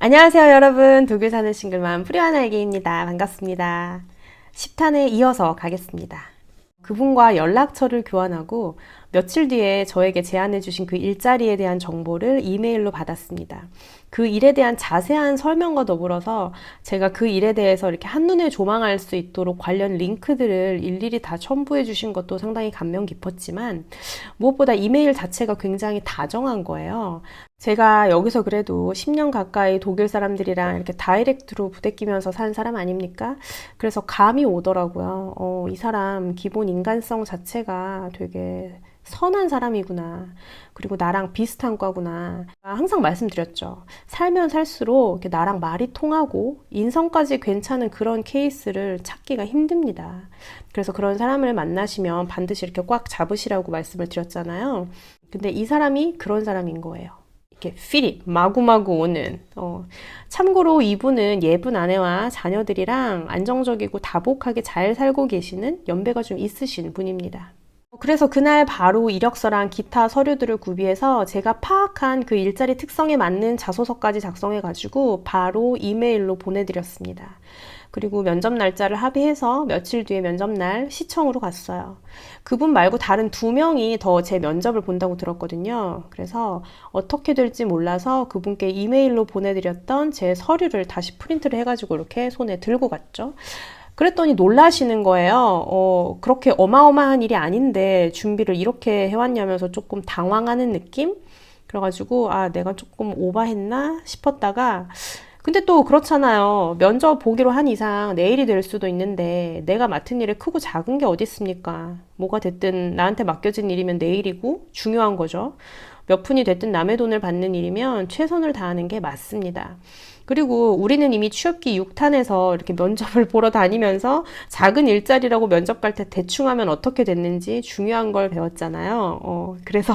안녕하세요, 여러분. 독일 사는 싱글맘 프리아나에게입니다. 반갑습니다. 10탄에 이어서 가겠습니다. 그분과 연락처를 교환하고 며칠 뒤에 저에게 제안해주신 그 일자리에 대한 정보를 이메일로 받았습니다. 그 일에 대한 자세한 설명과 더불어서 제가 그 일에 대해서 이렇게 한눈에 조망할 수 있도록 관련 링크들을 일일이 다 첨부해 주신 것도 상당히 감명 깊었지만 무엇보다 이메일 자체가 굉장히 다정한 거예요. 제가 여기서 그래도 10년 가까이 독일 사람들이랑 이렇게 다이렉트로 부대끼면서 산 사람 아닙니까? 그래서 감이 오더라고요. 이 사람 기본 인간성 자체가 되게 선한 사람이구나. 그리고 나랑 비슷한 과구나. 항상 말씀드렸죠. 살면 살수록 이렇게 나랑 말이 통하고 인성까지 괜찮은 그런 케이스를 찾기가 힘듭니다. 그래서 그런 사람을 만나시면 반드시 이렇게 꽉 잡으시라고 말씀을 드렸잖아요. 근데 이 사람이 그런 사람인 거예요. 이렇게 필이 마구마구 오는. 참고로 이분은 예쁜 아내와 자녀들이랑 안정적이고 다복하게 잘 살고 계시는 연배가 좀 있으신 분입니다. 그래서 그날 바로 이력서랑 기타 서류들을 구비해서 제가 파악한 그 일자리 특성에 맞는 자소서까지 작성해가지고 바로 이메일로 보내드렸습니다. 그리고 면접 날짜를 합의해서 며칠 뒤에 면접날 시청으로 갔어요. 그분 말고 다른 2명이 더 제 면접을 본다고 들었거든요. 그래서 어떻게 될지 몰라서 그분께 이메일로 보내드렸던 제 서류를 다시 프린트를 해가지고 이렇게 손에 들고 갔죠. 그랬더니 놀라시는 거예요. 그렇게 어마어마한 일이 아닌데 준비를 이렇게 해왔냐면서 조금 당황하는 느낌? 그래가지고, 내가 조금 오바했나 싶었다가, 근데 또 그렇잖아요. 면접 보기로 한 이상 내일이 될 수도 있는데, 내가 맡은 일에 크고 작은 게 어디 있습니까? 뭐가 됐든 나한테 맡겨진 일이면 내일이고, 중요한 거죠. 몇 푼이 됐든 남의 돈을 받는 일이면 최선을 다하는 게 맞습니다. 그리고 우리는 이미 취업기 6탄에서 이렇게 면접을 보러 다니면서 작은 일자리라고 면접 갈 때 대충 하면 어떻게 됐는지 중요한 걸 배웠잖아요. 그래서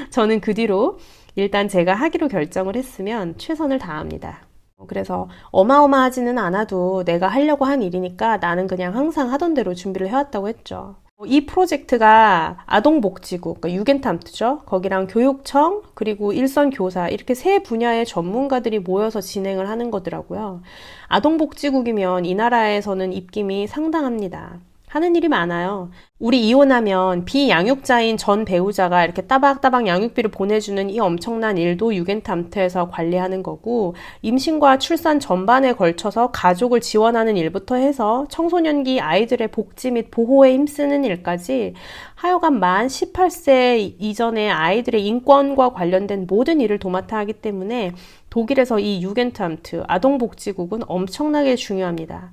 저는 그 뒤로 일단 제가 하기로 결정을 했으면 최선을 다합니다. 그래서 어마어마하지는 않아도 내가 하려고 한 일이니까 나는 그냥 항상 하던 대로 준비를 해왔다고 했죠. 이 프로젝트가 아동복지국, 그러니까 유겐탐트죠. 거기랑 교육청, 그리고 일선 교사 이렇게 세 분야의 전문가들이 모여서 진행을 하는 거더라고요. 아동복지국이면 이 나라에서는 입김이 상당합니다. 하는 일이 많아요. 우리 이혼하면 비양육자인 전 배우자가 이렇게 따박따박 양육비를 보내주는 이 엄청난 일도 유겐탐트에서 관리하는 거고, 임신과 출산 전반에 걸쳐서 가족을 지원하는 일부터 해서 청소년기 아이들의 복지 및 보호에 힘쓰는 일까지 하여간 만 18세 이전의 아이들의 인권과 관련된 모든 일을 도맡아 하기 때문에 독일에서 이 유겐탐트, 아동복지국은 엄청나게 중요합니다.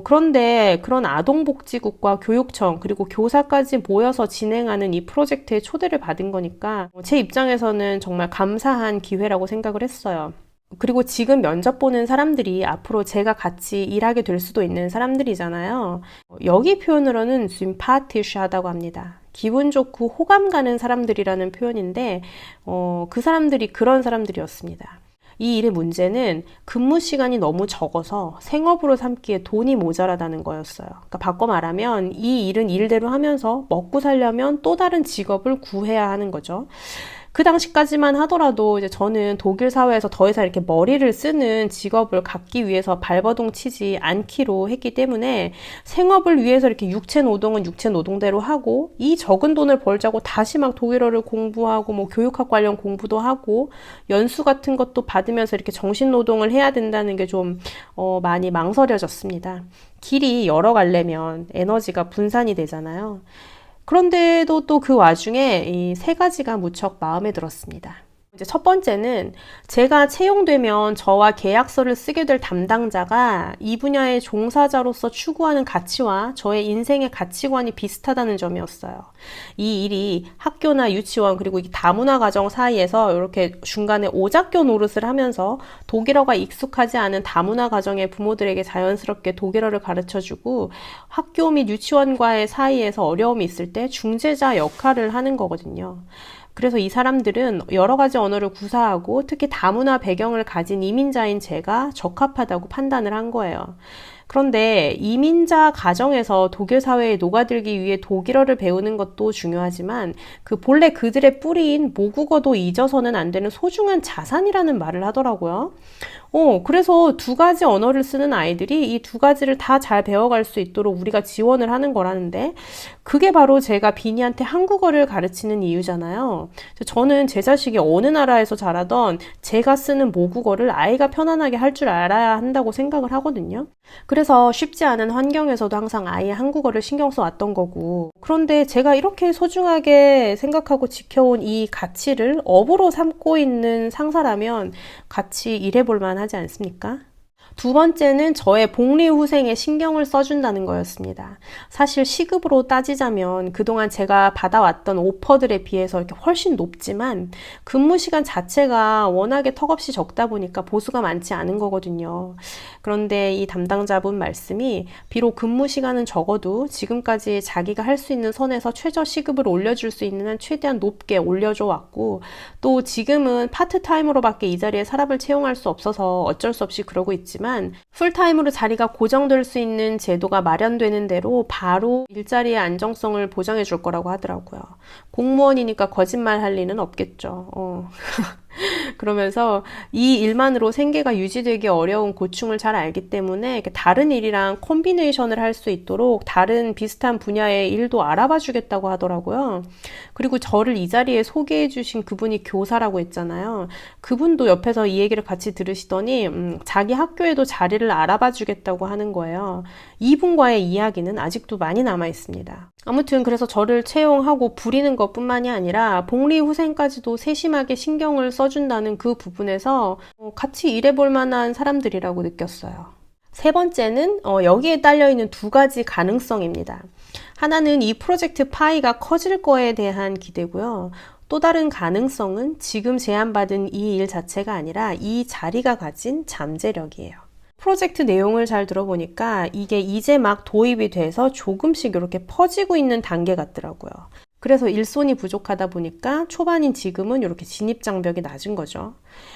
그런데 그런 아동복지국과 교육청 그리고 교사까지 모여서 진행하는 이 프로젝트에 초대를 받은 거니까 제 입장에서는 정말 감사한 기회라고 생각을 했어요. 그리고 지금 면접 보는 사람들이 앞으로 제가 같이 일하게 될 수도 있는 사람들이잖아요. 여기 표현으로는 sympathisch하다고 합니다. 기분 좋고 호감 가는 사람들이라는 표현인데 그 사람들이 그런 사람들이었습니다. 이 일의 문제는 근무 시간이 너무 적어서 생업으로 삼기에 돈이 모자라다는 거였어요. 그러니까 바꿔 말하면 이 일은 일대로 하면서 먹고 살려면 또 다른 직업을 구해야 하는 거죠. 그 당시까지만 하더라도 이제 저는 독일 사회에서 더 이상 이렇게 머리를 쓰는 직업을 갖기 위해서 발버둥 치지 않기로 했기 때문에 생업을 위해서 이렇게 육체 노동은 육체 노동대로 하고 이 적은 돈을 벌자고 다시 막 독일어를 공부하고 뭐 교육학 관련 공부도 하고 연수 같은 것도 받으면서 이렇게 정신 노동을 해야 된다는 게 좀 많이 망설여졌습니다. 길이 열어가려면 에너지가 분산이 되잖아요. 그런데도 또 그 와중에 이 3가지가 무척 마음에 들었습니다. 이제 첫 번째는 제가 채용되면 저와 계약서를 쓰게 될 담당자가 이 분야의 종사자로서 추구하는 가치와 저의 인생의 가치관이 비슷하다는 점이었어요. 이 일이 학교나 유치원 그리고 이 다문화 가정 사이에서 이렇게 중간에 오작교 노릇을 하면서 독일어가 익숙하지 않은 다문화 가정의 부모들에게 자연스럽게 독일어를 가르쳐주고 학교 및 유치원과의 사이에서 어려움이 있을 때 중재자 역할을 하는 거거든요. 그래서 이 사람들은 여러 가지 언어를 구사하고 특히 다문화 배경을 가진 이민자인 제가 적합하다고 판단을 한 거예요. 그런데 이민자 가정에서 독일 사회에 녹아들기 위해 독일어를 배우는 것도 중요하지만 그 본래 그들의 뿌리인 모국어도 잊어서는 안 되는 소중한 자산이라는 말을 하더라고요. 그래서 두 가지 언어를 쓰는 아이들이 이 두 가지를 다 잘 배워갈 수 있도록 우리가 지원을 하는 거라는데 그게 바로 제가 비니한테 한국어를 가르치는 이유잖아요. 저는 제 자식이 어느 나라에서 자라던 제가 쓰는 모국어를 아이가 편안하게 할 줄 알아야 한다고 생각을 하거든요. 그래서 쉽지 않은 환경에서도 항상 아이의 한국어를 신경 써 왔던 거고 그런데 제가 이렇게 소중하게 생각하고 지켜온 이 가치를 업으로 삼고 있는 상사라면 같이 일해볼 만하지 않습니까? 두 번째는 저의 복리후생에 신경을 써준다는 거였습니다. 사실 시급으로 따지자면 그동안 제가 받아왔던 오퍼들에 비해서 이렇게 훨씬 높지만 근무 시간 자체가 워낙에 턱없이 적다 보니까 보수가 많지 않은 거거든요. 그런데 이 담당자분 말씀이 비록 근무 시간은 적어도 지금까지 자기가 할 수 있는 선에서 최저 시급을 올려줄 수 있는 한 최대한 높게 올려줘 왔고 또 지금은 파트타임으로밖에 이 자리에 사람을 채용할 수 없어서 어쩔 수 없이 그러고 있지만 풀타임으로 자리가 고정될 수 있는 제도가 마련되는 대로 바로 일자리의 안정성을 보장해 줄 거라고 하더라고요. 공무원이니까 거짓말 할 리는 없겠죠. 그러면서 이 일만으로 생계가 유지되기 어려운 고충을 잘 알기 때문에 다른 일이랑 콤비네이션을 할 수 있도록 다른 비슷한 분야의 일도 알아봐 주겠다고 하더라고요. 그리고 저를 이 자리에 소개해 주신 그분이 교사라고 했잖아요. 그분도 옆에서 이 얘기를 같이 들으시더니 자기 학교에도 자리를 알아봐 주겠다고 하는 거예요. 이분과의 이야기는 아직도 많이 남아 있습니다. 아무튼 그래서 저를 채용하고 부리는 것뿐만이 아니라 복리후생까지도 세심하게 신경을 써준다는 그 부분에서 같이 일해볼 만한 사람들이라고 느꼈어요. 세 번째는 여기에 딸려있는 두 가지 가능성입니다. 하나는 이 프로젝트 파이가 커질 거에 대한 기대고요. 또 다른 가능성은 지금 제안받은 이 일 자체가 아니라 이 자리가 가진 잠재력이에요. 프로젝트 내용을 잘 들어보니까 이게 이제 막 도입이 돼서 조금씩 이렇게 퍼지고 있는 단계 같더라고요. 그래서 일손이 부족하다 보니까 초반인 지금은 이렇게 진입장벽이 낮은 거죠.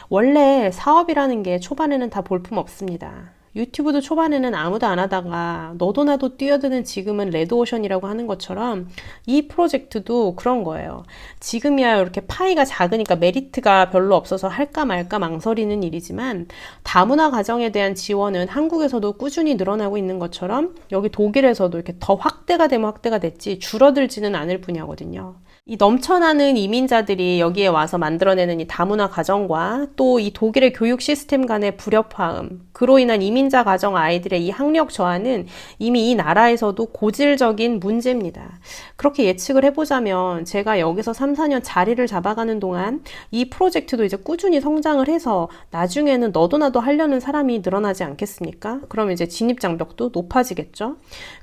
원래 사업이라는 게 초반에는 다 볼품 없습니다. 유튜브도 초반에는 아무도 안 하다가 너도 나도 뛰어드는 지금은 레드오션이라고 하는 것처럼 이 프로젝트도 그런 거예요. 지금이야 이렇게 파이가 작으니까 메리트가 별로 없어서 할까 말까 망설이는 일이지만 다문화 가정에 대한 지원은 한국에서도 꾸준히 늘어나고 있는 것처럼 여기 독일에서도 이렇게 더 확대가 되면 확대가 됐지 줄어들지는 않을 분야거든요. 이 넘쳐나는 이민자들이 여기에 와서 만들어내는 이 다문화 가정과 또 이 독일의 교육 시스템 간의 불협화음, 그로 인한 이민자 가정 아이들의 이 학력 저하는 이미 이 나라에서도 고질적인 문제입니다. 그렇게 예측을 해보자면 제가 여기서 3, 4년 자리를 잡아가는 동안 이 프로젝트도 이제 꾸준히 성장을 해서 나중에는 너도 나도 하려는 사람이 늘어나지 않겠습니까? 그럼 이제 진입장벽도 높아지겠죠?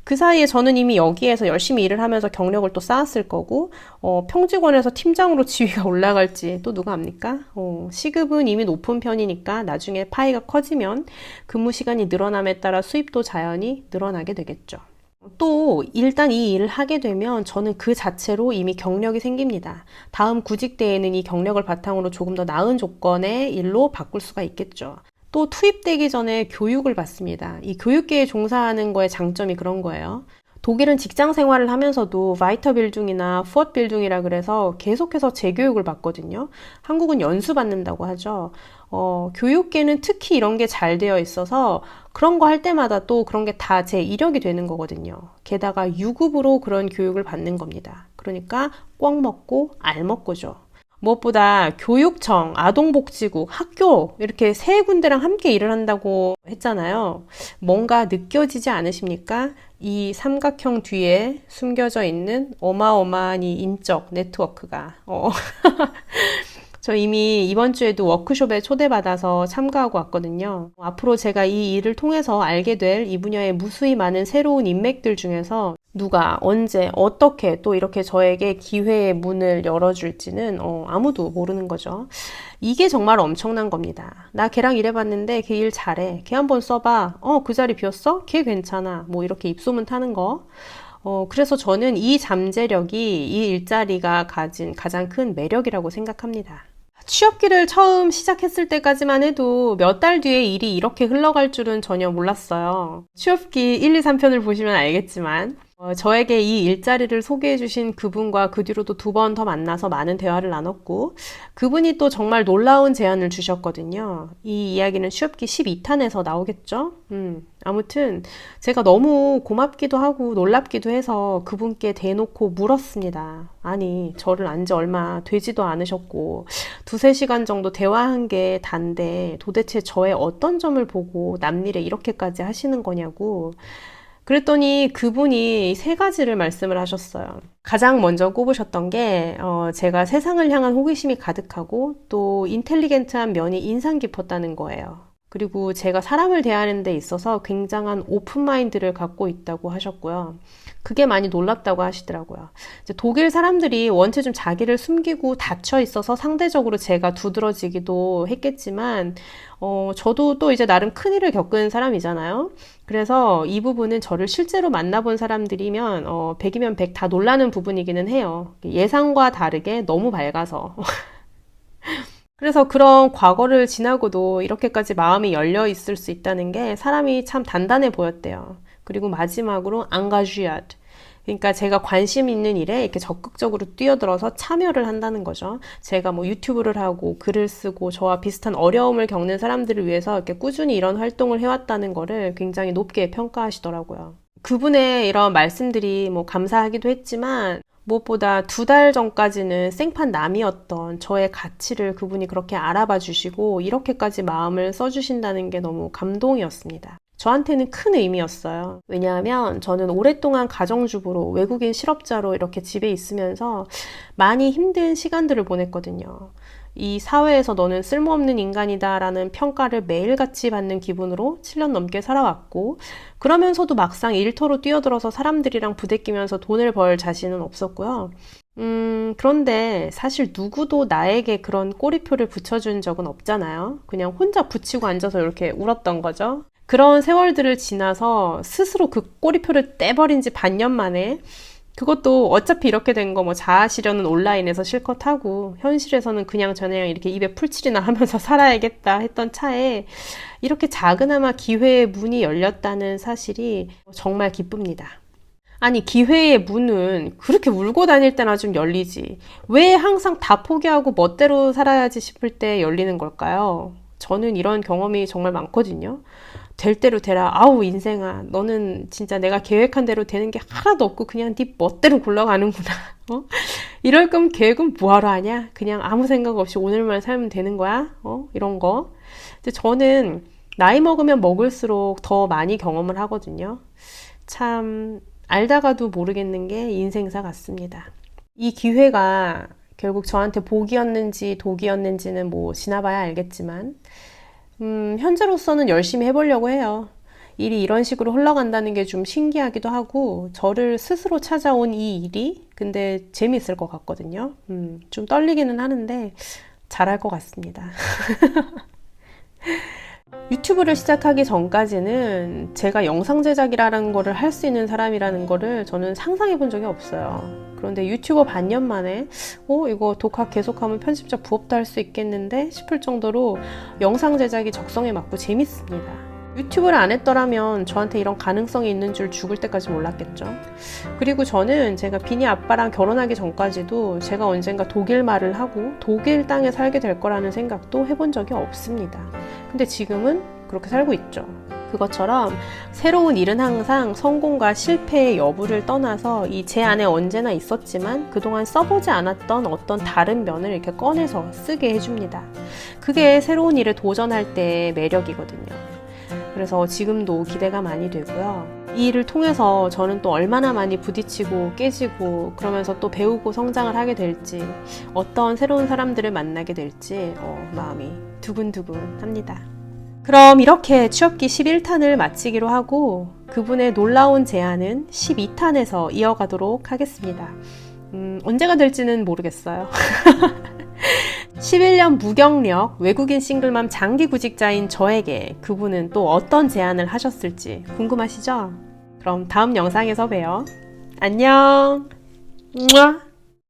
그 사이에 저는 이미 여기에서 열심히 일을 하면서 경력을 또 쌓았을 거고 평직원에서 팀장으로 지위가 올라갈지 또 누가 압니까? 시급은 이미 높은 편이니까 나중에 파이가 커지면 근무 시간이 늘어남에 따라 수입도 자연히 늘어나게 되겠죠. 또 일단 이 일을 하게 되면 저는 그 자체로 이미 경력이 생깁니다. 다음 구직 때에는 이 경력을 바탕으로 조금 더 나은 조건의 일로 바꿀 수가 있겠죠. 또 투입되기 전에 교육을 받습니다. 이 교육계에 종사하는 거의 장점이 그런 거예요. 독일은 직장 생활을 하면서도 바이터빌딩이나 포트빌딩이라 그래서 계속해서 재교육을 받거든요. 한국은 연수 받는다고 하죠. 교육계는 특히 이런 게 잘 되어 있어서 그런 거 할 때마다 또 그런 게 다 제 이력이 되는 거거든요. 게다가 유급으로 그런 교육을 받는 겁니다. 그러니까 꽉 먹고 알 먹고죠. 무엇보다 교육청, 아동복지국, 학교 이렇게 세 군데랑 함께 일을 한다고 했잖아요. 뭔가 느껴지지 않으십니까? 이 삼각형 뒤에 숨겨져 있는 어마어마한 이 인적 네트워크가. 저 이미 이번 주에도 워크숍에 초대받아서 참가하고 왔거든요. 앞으로 제가 이 일을 통해서 알게 될 이 분야의 무수히 많은 새로운 인맥들 중에서 누가 언제 어떻게 또 이렇게 저에게 기회의 문을 열어줄지는 아무도 모르는 거죠. 이게 정말 엄청난 겁니다. 나 걔랑 일해봤는데 걔 일 잘해. 걔 한번 써봐. 그 자리 비었어? 걔 괜찮아. 뭐 이렇게 입소문 타는 거. 그래서 저는 이 잠재력이 이 일자리가 가진 가장 큰 매력이라고 생각합니다. 취업기를 처음 시작했을 때까지만 해도 몇 달 뒤에 일이 이렇게 흘러갈 줄은 전혀 몰랐어요. 취업기 1, 2, 3편을 보시면 알겠지만 저에게 이 일자리를 소개해 주신 그분과 그 뒤로도 2번 더 만나서 많은 대화를 나눴고 그분이 또 정말 놀라운 제안을 주셨거든요. 이 이야기는 취업기 12탄에서 나오겠죠? 아무튼 제가 너무 고맙기도 하고 놀랍기도 해서 그분께 대놓고 물었습니다. 아니, 저를 안 지 얼마 되지도 않으셨고 2-3시간 정도 대화한 게 단데 도대체 저의 어떤 점을 보고 남일에 이렇게까지 하시는 거냐고. 그랬더니 그분이 3가지를 말씀을 하셨어요. 가장 먼저 꼽으셨던 게 제가 세상을 향한 호기심이 가득하고 또 인텔리겐트한 면이 인상 깊었다는 거예요. 그리고 제가 사람을 대하는 데 있어서 굉장한 오픈마인드를 갖고 있다고 하셨고요. 그게 많이 놀랍다고 하시더라고요. 이제 독일 사람들이 원체 좀 자기를 숨기고 닫혀 있어서 상대적으로 제가 두드러지기도 했겠지만 저도 또 이제 나름 큰일을 겪은 사람이잖아요. 그래서 이 부분은 저를 실제로 만나본 사람들이면 100이면 100 다 놀라는 부분이기는 해요. 예상과 다르게 너무 밝아서. 그래서 그런 과거를 지나고도 이렇게까지 마음이 열려 있을 수 있다는 게 사람이 참 단단해 보였대요. 그리고 마지막으로 앙가주얏. 그러니까 제가 관심 있는 일에 이렇게 적극적으로 뛰어들어서 참여를 한다는 거죠. 제가 뭐 유튜브를 하고 글을 쓰고 저와 비슷한 어려움을 겪는 사람들을 위해서 이렇게 꾸준히 이런 활동을 해왔다는 거를 굉장히 높게 평가하시더라고요. 그분의 이런 말씀들이 뭐 감사하기도 했지만 무엇보다 2달 전까지는 생판 남이었던 저의 가치를 그분이 그렇게 알아봐 주시고 이렇게까지 마음을 써주신다는 게 너무 감동이었습니다. 저한테는 큰 의미였어요. 왜냐하면 저는 오랫동안 가정주부로 외국인 실업자로 이렇게 집에 있으면서 많이 힘든 시간들을 보냈거든요. 이 사회에서 너는 쓸모없는 인간이다 라는 평가를 매일같이 받는 기분으로 7년 넘게 살아왔고 그러면서도 막상 일터로 뛰어들어서 사람들이랑 부대끼면서 돈을 벌 자신은 없었고요. 그런데 사실 누구도 나에게 그런 꼬리표를 붙여준 적은 없잖아요. 그냥 혼자 붙이고 앉아서 이렇게 울었던 거죠. 그런 세월들을 지나서 스스로 그 꼬리표를 떼버린 지 반년 만에 그것도 어차피 이렇게 된 거 뭐 자아실현은 온라인에서 실컷 하고 현실에서는 그냥 저냥 이렇게 입에 풀칠이나 하면서 살아야겠다 했던 차에 이렇게 작은아마 기회의 문이 열렸다는 사실이 정말 기쁩니다. 아니, 기회의 문은 그렇게 울고 다닐 때나 좀 열리지. 왜 항상 다 포기하고 멋대로 살아야지 싶을 때 열리는 걸까요? 저는 이런 경험이 정말 많거든요. 될 대로 되라. 아우 인생아, 너는 진짜 내가 계획한 대로 되는 게 하나도 없고 그냥 네 멋대로 굴러가는구나. 이럴 거면 계획은 뭐하러 하냐? 그냥 아무 생각 없이 오늘만 살면 되는 거야? 이런 거. 근데 저는 나이 먹으면 먹을수록 더 많이 경험을 하거든요. 참 알다가도 모르겠는 게 인생사 같습니다. 이 기회가 결국 저한테 복이었는지 독이었는지는 뭐 지나봐야 알겠지만 현재로서는 열심히 해보려고 해요. 일이 이런 식으로 흘러간다는 게 좀 신기하기도 하고 저를 스스로 찾아온 이 일이 근데 재미있을 것 같거든요. 좀 떨리기는 하는데 잘할 것 같습니다. 유튜브를 시작하기 전까지는 제가 영상 제작이라는 거를 할 수 있는 사람이라는 거를 저는 상상해 본 적이 없어요. 그런데 유튜버 반년 만에 이거 독학 계속하면 편집자 부업도 할 수 있겠는데 싶을 정도로 영상 제작이 적성에 맞고 재밌습니다. 유튜브를 안 했더라면 저한테 이런 가능성이 있는 줄 죽을 때까지 몰랐겠죠. 그리고 저는 제가 비니 아빠랑 결혼하기 전까지도 제가 언젠가 독일 말을 하고 독일 땅에 살게 될 거라는 생각도 해본 적이 없습니다. 근데 지금은 그렇게 살고 있죠. 그것처럼 새로운 일은 항상 성공과 실패의 여부를 떠나서 이 제 안에 언제나 있었지만 그동안 써보지 않았던 어떤 다른 면을 이렇게 꺼내서 쓰게 해줍니다. 그게 새로운 일에 도전할 때의 매력이거든요. 그래서 지금도 기대가 많이 되고요. 이 일을 통해서 저는 또 얼마나 많이 부딪히고 깨지고 그러면서 또 배우고 성장을 하게 될지 어떤 새로운 사람들을 만나게 될지 마음이 두근두근 합니다. 그럼 이렇게 취업기 11탄을 마치기로 하고 그분의 놀라운 제안은 12탄에서 이어가도록 하겠습니다. 언제가 될지는 모르겠어요. 11년 무경력 외국인 싱글맘 장기 구직자인 저에게 그분은 또 어떤 제안을 하셨을지 궁금하시죠? 그럼 다음 영상에서 봬요. 안녕. 우와.